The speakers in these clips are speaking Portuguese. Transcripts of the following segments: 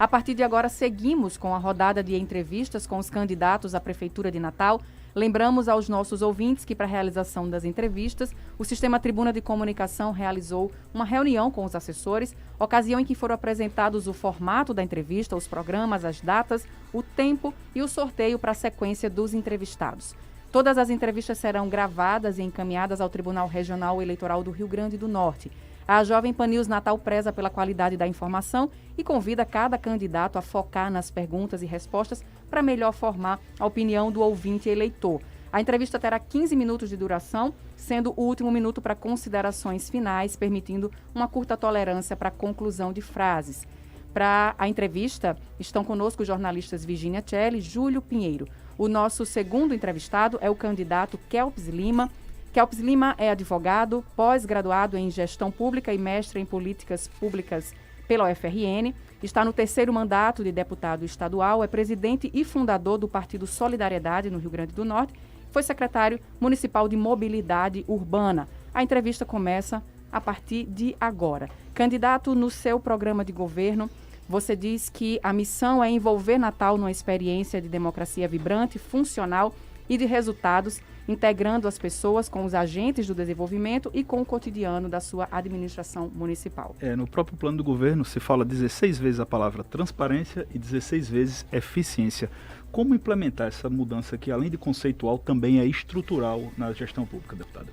A partir de agora, seguimos com a rodada de entrevistas com os candidatos à Prefeitura de Natal. Lembramos aos nossos ouvintes que, para a realização das entrevistas, o Sistema Tribuna de Comunicação realizou uma reunião com os assessores, ocasião em que foram apresentados o formato da entrevista, os programas, as datas, o tempo e o sorteio para a sequência dos entrevistados. Todas as entrevistas serão gravadas e encaminhadas ao Tribunal Regional Eleitoral do Rio Grande do Norte. A Jovem Pan News Natal preza pela qualidade da informação e convida cada candidato a focar nas perguntas e respostas para melhor formar a opinião do ouvinte eleitor. A entrevista terá 15 minutos de duração, sendo o último minuto para considerações finais, permitindo uma curta tolerância para a conclusão de frases. Para a entrevista, estão conosco os jornalistas Virginia Celli e Júlio Pinheiro. O nosso segundo entrevistado é o candidato Kelps Lima. Kelps Lima é advogado, pós-graduado em Gestão Pública e mestre em Políticas Públicas pela UFRN. Está no 3º mandato de deputado estadual, é presidente e fundador do Partido Solidariedade no Rio Grande do Norte. Foi secretário municipal de Mobilidade Urbana. A entrevista começa a partir de agora. Candidato, no seu programa de governo, você diz que a missão é envolver Natal numa experiência de democracia vibrante, funcional e de resultados, integrando as pessoas com os agentes do desenvolvimento e com o cotidiano da sua administração municipal. No próprio plano do governo se fala 16 vezes a palavra transparência e 16 vezes eficiência. Como implementar essa mudança que, além de conceitual, também é estrutural na gestão pública, deputada?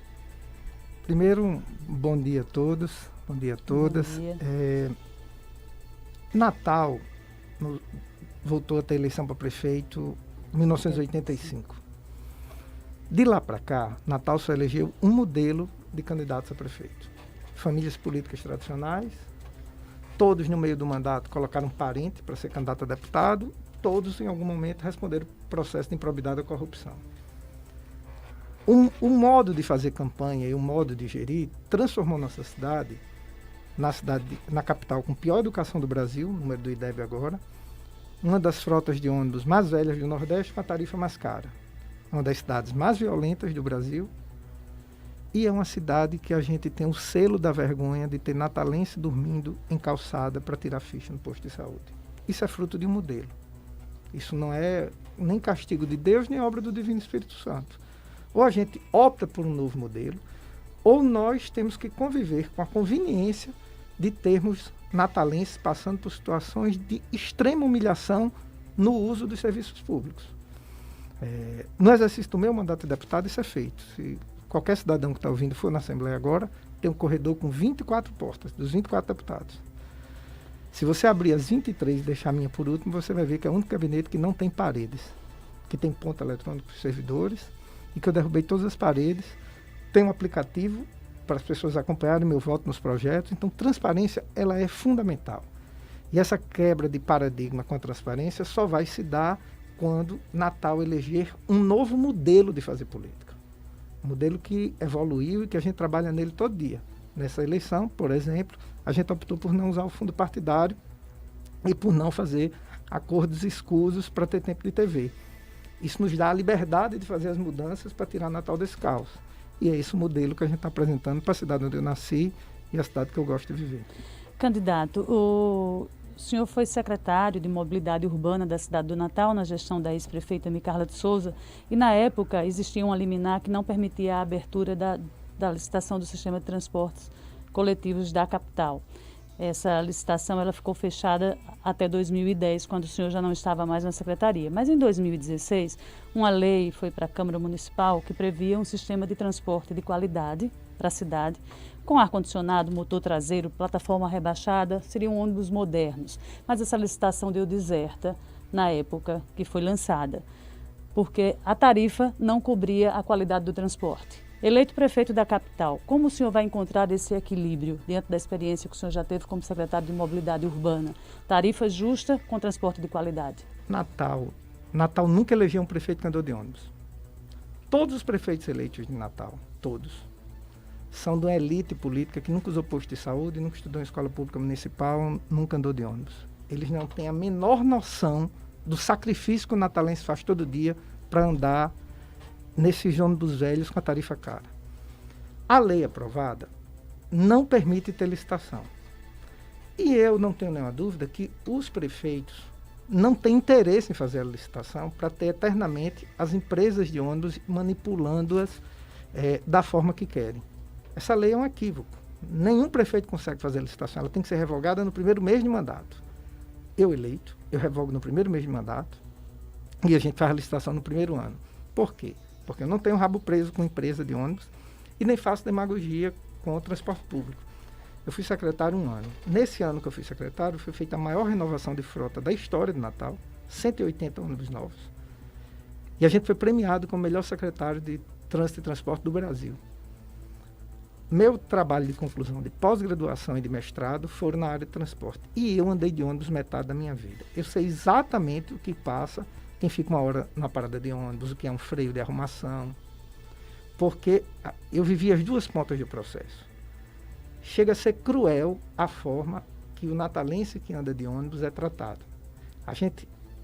Primeiro, bom dia a todos, bom dia a todas. Bom dia. Natal voltou a ter eleição para prefeito em 1985. De lá para cá, Natal só elegeu um modelo de candidatos a prefeito. Famílias políticas tradicionais, todos no meio do mandato colocaram um parente para ser candidato a deputado, todos em algum momento responderam processo de improbidade ou corrupção. O modo de fazer campanha e o modo de gerir transformou nossa cidade, na capital com pior educação do Brasil, número do IDEB agora, uma das frotas de ônibus mais velhas do Nordeste com a tarifa mais cara. Uma das cidades mais violentas do Brasil, e é uma cidade que a gente tem o selo da vergonha de ter natalense dormindo em calçada para tirar ficha no posto de saúde. Isso é fruto de um modelo. Isso não é nem castigo de Deus, nem obra do Divino Espírito Santo. Ou a gente opta por um novo modelo, ou nós temos que conviver com a conveniência de termos natalenses passando por situações de extrema humilhação no uso dos serviços públicos. No exercício do meu mandato de deputado, isso é feito. Se qualquer cidadão que está ouvindo for na Assembleia agora, tem um corredor com 24 portas, dos 24 deputados. Se você abrir as 23 e deixar a minha por último, você vai ver que é o único gabinete que não tem paredes, que tem ponto eletrônico para os servidores, e que eu derrubei todas as paredes. Tem um aplicativo para as pessoas acompanharem meu voto nos projetos. Então, transparência, ela é fundamental. E essa quebra de paradigma com a transparência só vai se dar quando Natal eleger um novo modelo de fazer política. Um modelo que evoluiu e que a gente trabalha nele todo dia. Nessa eleição, por exemplo, a gente optou por não usar o fundo partidário e por não fazer acordos escusos para ter tempo de TV. Isso nos dá a liberdade de fazer as mudanças para tirar Natal desse caos. E é esse o modelo que a gente está apresentando para a cidade onde eu nasci e a cidade que eu gosto de viver. Candidato, o senhor foi secretário de Mobilidade Urbana da cidade do Natal, na gestão da ex-prefeita Micarla de Souza, e na época existia uma liminar que não permitia a abertura da licitação do sistema de transportes coletivos da capital. Essa licitação ela ficou fechada até 2010, quando o senhor já não estava mais na secretaria. Mas em 2016, uma lei foi para a Câmara Municipal que previa um sistema de transporte de qualidade para a cidade, com ar-condicionado, motor traseiro, plataforma rebaixada, seriam ônibus modernos. Mas essa licitação deu deserta na época que foi lançada, porque a tarifa não cobria a qualidade do transporte. Eleito prefeito da capital, como o senhor vai encontrar esse equilíbrio dentro da experiência que o senhor já teve como secretário de Mobilidade Urbana? Tarifa justa com transporte de qualidade. Natal nunca elegeu um prefeito que andou de ônibus. Todos os prefeitos eleitos de Natal, todos, são de uma elite política que nunca usou posto de saúde, nunca estudou em escola pública municipal, nunca andou de ônibus. Eles não têm a menor noção do sacrifício que o natalense faz todo dia para andar nesses ônibus velhos com a tarifa cara. A lei aprovada não permite ter licitação. E eu não tenho nenhuma dúvida que os prefeitos não têm interesse em fazer a licitação para ter eternamente as empresas de ônibus manipulando-as da forma que querem. Essa lei é um equívoco. Nenhum prefeito consegue fazer a licitação. Ela tem que ser revogada no primeiro mês de mandato. Eu eleito, eu revogo no primeiro mês de mandato e a gente faz a licitação no primeiro ano. Por quê? Porque eu não tenho rabo preso com empresa de ônibus e nem faço demagogia com o transporte público. Eu fui secretário 1 ano. Nesse ano que eu fui secretário, foi feita a maior renovação de frota da história de Natal, 180 ônibus novos. E a gente foi premiado como melhor secretário de Trânsito e Transporte do Brasil. Meu trabalho de conclusão de pós-graduação e de mestrado foram na área de transporte. E eu andei de ônibus metade da minha vida. Eu sei exatamente o que passa quem fica uma hora na parada de ônibus, o que é um freio de arrumação. Porque eu vivi as duas pontas do processo. Chega a ser cruel a forma que o natalense que anda de ônibus é tratado.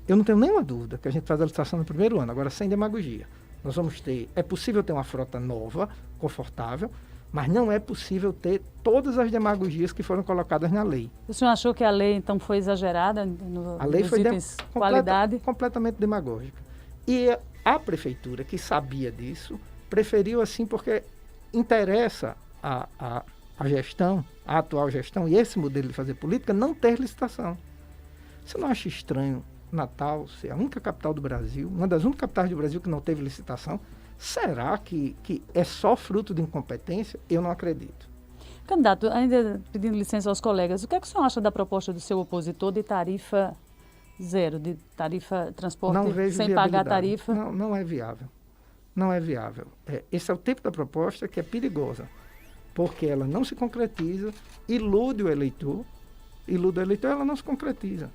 Eu não tenho nenhuma dúvida que a gente faz a licitação no primeiro ano, agora sem demagogia. Nós vamos é possível ter uma frota nova, confortável, mas não é possível ter todas as demagogias que foram colocadas na lei. O senhor achou que a lei, então, foi exagerada a lei nos foi itens qualidade? Completamente demagógica. E a prefeitura, que sabia disso, preferiu assim porque interessa a gestão, a atual gestão e esse modelo de fazer política, não ter licitação. Você não acha estranho Natal ser a única capital do Brasil, uma das únicas capitais do Brasil que não teve licitação? Será que é só fruto de incompetência? Eu não acredito. Candidato, ainda pedindo licença aos colegas, o que é que o senhor acha da proposta do seu opositor de tarifa zero, de tarifa transporte sem pagar tarifa? Não é viável. Não é viável. Esse é o tipo da proposta que é perigosa, porque ela não se concretiza, ilude o eleitor, ela não se concretiza.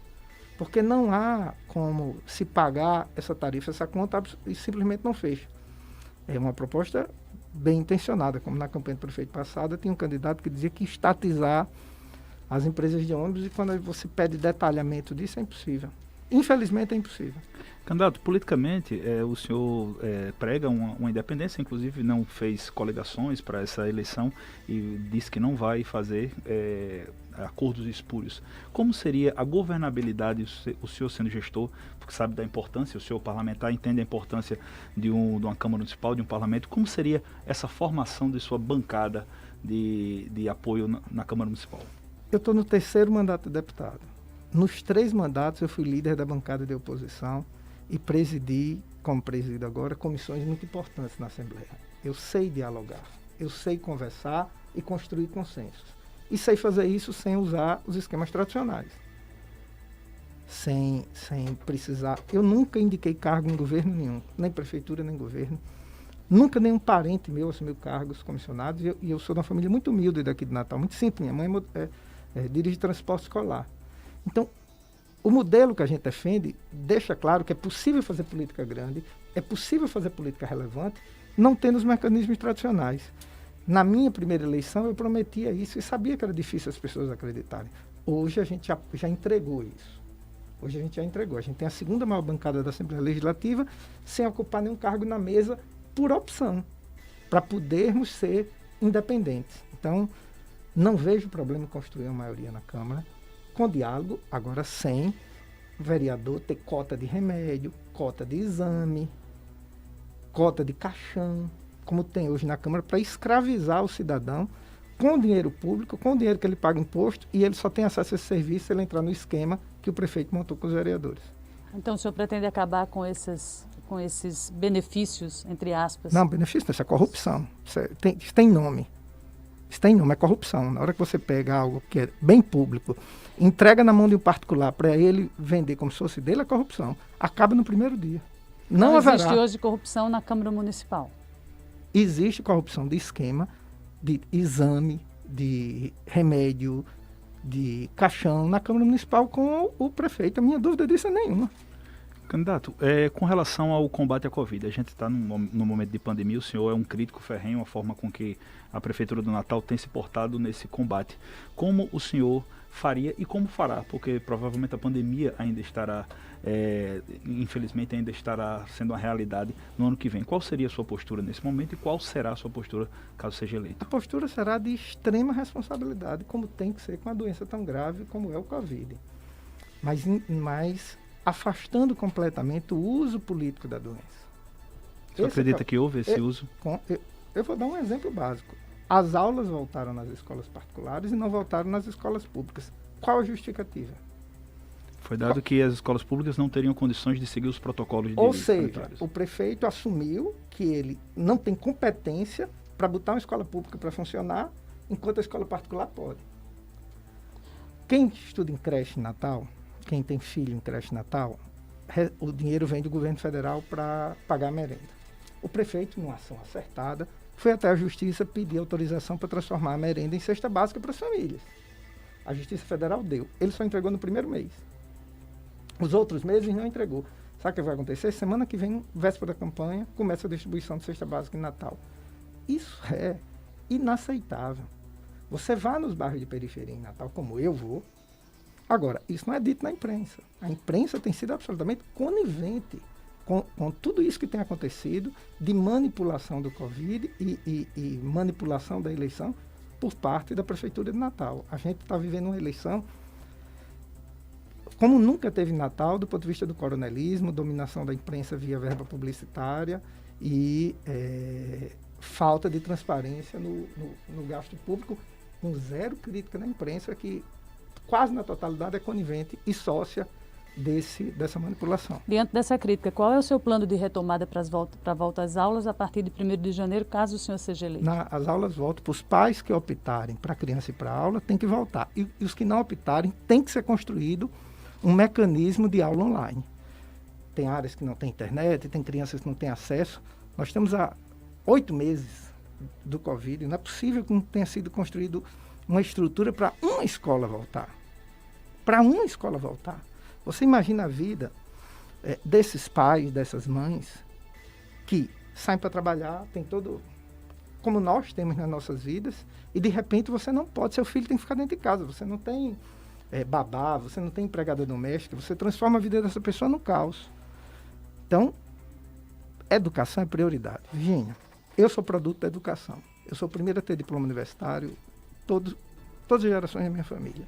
Porque não há como se pagar essa tarifa, essa conta, e simplesmente não fecha. É uma proposta bem intencionada, como na campanha do prefeito passada, tinha um candidato que dizia que estatizar as empresas de ônibus, e quando você pede detalhamento disso, é impossível. Infelizmente é impossível. Candidato, politicamente, o senhor prega uma independência, inclusive não fez coligações para essa eleição e disse que não vai fazer acordos espúrios. Como seria a governabilidade, o senhor sendo gestor, porque sabe da importância, o senhor parlamentar entende a importância de uma Câmara Municipal, de um parlamento, como seria essa formação de sua bancada de apoio na Câmara Municipal? Eu estou no 3º mandato de deputado. Nos 3 mandatos eu fui líder da bancada de oposição e presidi, como presido agora, comissões muito importantes na Assembleia. Eu sei dialogar, eu sei conversar e construir consensos. E sei fazer isso sem usar os esquemas tradicionais. Sem precisar. Eu nunca indiquei cargo em governo nenhum, nem prefeitura, nem governo. Nunca nenhum parente meu assumiu cargos comissionados e eu sou de uma família muito humilde daqui de Natal, muito simples. Minha mãe dirige transporte escolar. Então, o modelo que a gente defende deixa claro que é possível fazer política grande, é possível fazer política relevante, não tendo os mecanismos tradicionais. Na minha primeira eleição, eu prometia isso e sabia que era difícil as pessoas acreditarem. Hoje, a gente já entregou isso. Hoje, a gente já entregou. A gente tem a 2ª maior bancada da Assembleia Legislativa sem ocupar nenhum cargo na mesa por opção, para podermos ser independentes. Então, não vejo problema em construir uma maioria na Câmara, com diálogo, agora sem o vereador ter cota de remédio, cota de exame, cota de caixão, como tem hoje na Câmara, para escravizar o cidadão com dinheiro público, com dinheiro que ele paga imposto, e ele só tem acesso a esse serviço se ele entrar no esquema que o prefeito montou com os vereadores. Então o senhor pretende acabar com esses benefícios, entre aspas? Não, benefício não, isso é corrupção. Isso tem nome. Isso tem nome, é corrupção. Na hora que você pega algo que é bem público, entrega na mão de um particular para ele vender como se fosse dele, é corrupção. Acaba no primeiro dia. Não existe hoje corrupção na Câmara Municipal? Existe corrupção de esquema, de exame, de remédio, de caixão na Câmara Municipal com o prefeito. A minha dúvida disso é nenhuma. Candidato, com relação ao combate à Covid, a gente está num momento de pandemia, o senhor é um crítico ferrenho, a forma com que a Prefeitura do Natal tem se portado nesse combate. Como o senhor faria e como fará? Porque provavelmente a pandemia ainda estará, infelizmente ainda estará sendo uma realidade no ano que vem. Qual seria a sua postura nesse momento e qual será a sua postura caso seja eleito? A postura será de extrema responsabilidade, como tem que ser com uma doença tão grave como é o Covid. Mas afastando completamente o uso político da doença. Você acredita que houve esse uso? Eu vou dar um exemplo básico. As aulas voltaram nas escolas particulares e não voltaram nas escolas públicas. Qual a justificativa? Foi dado que as escolas públicas não teriam condições de seguir os protocolos Ou seja, sanitários. O prefeito assumiu que ele não tem competência para botar uma escola pública para funcionar, enquanto a escola particular pode. Quem estuda em creche Natal, quem tem filho em creche Natal, o dinheiro vem do governo federal para pagar a merenda. O prefeito, numa ação acertada, foi até a Justiça pedir autorização para transformar a merenda em cesta básica para as famílias. A Justiça Federal deu. Ele só entregou no primeiro mês. Os outros meses não entregou. Sabe o que vai acontecer? Semana que vem, véspera da campanha, começa a distribuição de cesta básica em Natal. Isso é inaceitável. Você vá nos bairros de periferia em Natal, como eu vou. Agora, isso não é dito na imprensa. A imprensa tem sido absolutamente conivente com tudo isso que tem acontecido de manipulação do Covid e manipulação da eleição por parte da Prefeitura de Natal. A gente está vivendo uma eleição como nunca teve em Natal, do ponto de vista do coronelismo, dominação da imprensa via verba publicitária e falta de transparência no gasto público, com zero crítica na imprensa, que quase na totalidade é conivente e sócia dessa manipulação. Diante dessa crítica, qual é o seu plano de retomada para a volta às aulas a partir de 1º de janeiro, caso o senhor seja eleito? As aulas voltam para os pais que optarem para a criança ir para a aula, tem que voltar. E os que não optarem, tem que ser construído um mecanismo de aula online. Tem áreas que não têm internet, tem crianças que não têm acesso. Nós estamos há 8 meses do Covid, não é possível que não tenha sido construído uma estrutura para uma escola voltar. Para uma escola voltar. Você imagina a vida desses pais, dessas mães, que saem para trabalhar, tem todo... como nós temos nas nossas vidas, e de repente você não pode, seu filho tem que ficar dentro de casa, você não tem babá, você não tem empregada doméstica, você transforma a vida dessa pessoa no caos. Então, educação é prioridade. Virginia, eu sou produto da educação. Eu sou o primeiro a ter diploma universitário, todas as gerações da minha família.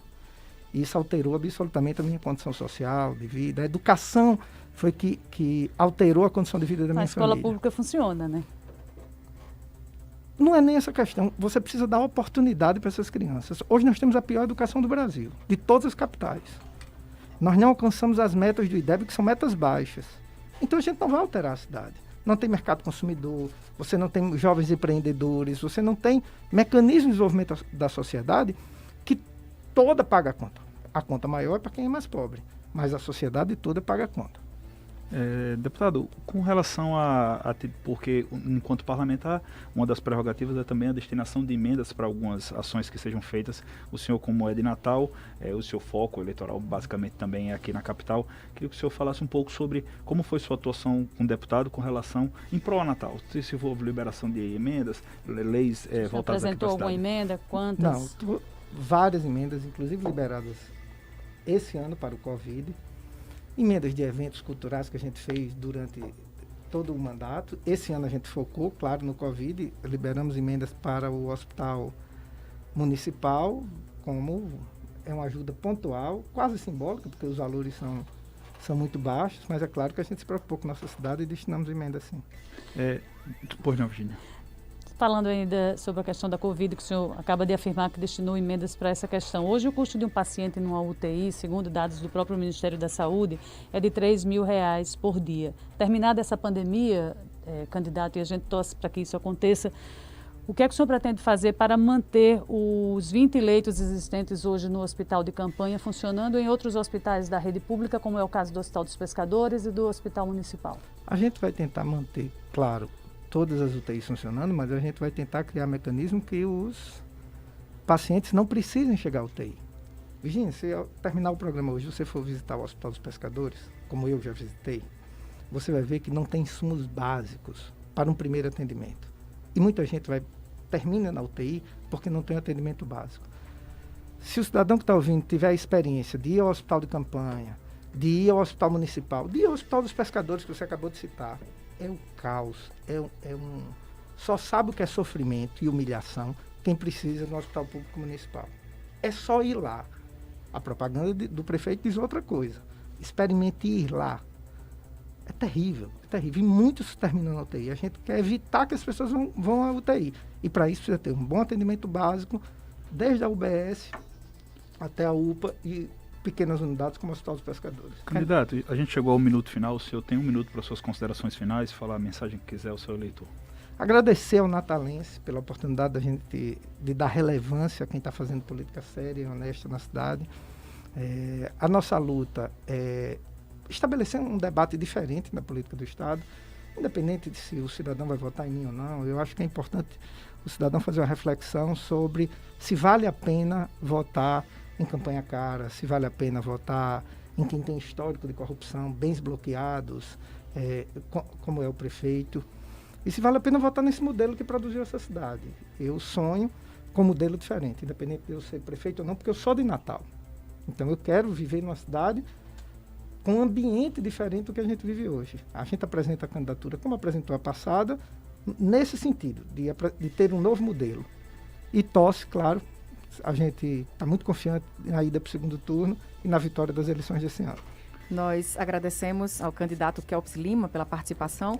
E isso alterou absolutamente a minha condição social, de vida. A educação foi que alterou a condição de vida da minha família. A escola pública funciona, né? Não é nem essa questão. Você precisa dar oportunidade para essas crianças. Hoje nós temos a pior educação do Brasil, de todas as capitais. Nós não alcançamos as metas do IDEB, que são metas baixas. Então a gente não vai alterar a cidade. Não tem mercado consumidor, você não tem jovens empreendedores, você não tem mecanismo de desenvolvimento da sociedade que toda paga a conta. A conta maior é para quem é mais pobre, mas a sociedade toda paga a conta. Deputado, com relação porque enquanto parlamentar, uma das prerrogativas é também a destinação de emendas para algumas ações que sejam feitas. O senhor, como é de Natal, o seu foco eleitoral basicamente também é aqui na capital. Queria que o senhor falasse um pouco sobre como foi sua atuação como deputado com relação em pró-Natal. Se houve liberação de emendas, leis voltadas aqui para a cidade. Apresentou alguma emenda? Quantas? Não, várias emendas, inclusive liberadas esse ano para o Covid. Emendas de eventos culturais que a gente fez durante todo o mandato. Esse ano a gente focou, claro, no Covid. Liberamos emendas para o hospital municipal, como é uma ajuda pontual, quase simbólica, porque os valores são muito baixos, mas é claro que a gente se preocupou com a nossa cidade e destinamos emendas sim. Pois não, Virginia. Falando ainda sobre a questão da Covid, que o senhor acaba de afirmar que destinou emendas para essa questão. Hoje o custo de um paciente numa UTI, segundo dados do próprio Ministério da Saúde, é de R$3.000 por dia. Terminada essa pandemia, candidato, e a gente torce para que isso aconteça, o que é que o senhor pretende fazer para manter os 20 leitos existentes hoje no hospital de campanha funcionando em outros hospitais da rede pública, como é o caso do Hospital dos Pescadores e do Hospital Municipal? A gente vai tentar manter, claro, todas as UTIs funcionando, mas a gente vai tentar criar mecanismo que os pacientes não precisem chegar à UTI. Virginia, se ao terminar o programa hoje você for visitar o Hospital dos Pescadores, como eu já visitei, você vai ver que não tem insumos básicos para um primeiro atendimento. E muita gente termina na UTI porque não tem atendimento básico. Se o cidadão que está ouvindo tiver a experiência de ir ao hospital de campanha, de ir ao hospital municipal, de ir ao hospital dos pescadores que você acabou de citar, é um caos, só sabe o que é sofrimento e humilhação quem precisa no hospital público municipal. É só ir lá. A propaganda do prefeito diz outra coisa. Experimente ir lá. É terrível, é terrível. E muitos terminam na UTI. A gente quer evitar que as pessoas vão à UTI. E para isso precisa ter um bom atendimento básico, desde a UBS até a UPA e pequenas unidades como o Hospital dos Pescadores. Candidato, a gente chegou ao minuto final. O senhor tem um minuto para suas considerações finais, falar a mensagem que quiser ao seu eleitor. Agradecer ao natalense pela oportunidade da gente de dar relevância a quem está fazendo política séria e honesta na cidade. A nossa luta é estabelecer um debate diferente na política do Estado, independente de se o cidadão vai votar em mim ou não. Eu acho que é importante o cidadão fazer uma reflexão sobre se vale a pena votar em campanha cara, se vale a pena votar em quem tem histórico de corrupção, bens bloqueados, como é o prefeito. E se vale a pena votar nesse modelo que produziu essa cidade. Eu sonho com um modelo diferente, independente de eu ser prefeito ou não, porque eu sou de Natal. Então eu quero viver numa cidade com um ambiente diferente do que a gente vive hoje. A gente apresenta a candidatura, como apresentou a passada, nesse sentido, de ter um novo modelo. E torce, claro, a gente está muito confiante na ida para o segundo turno e na vitória das eleições desse ano. Nós agradecemos ao candidato Kelps Lima pela participação.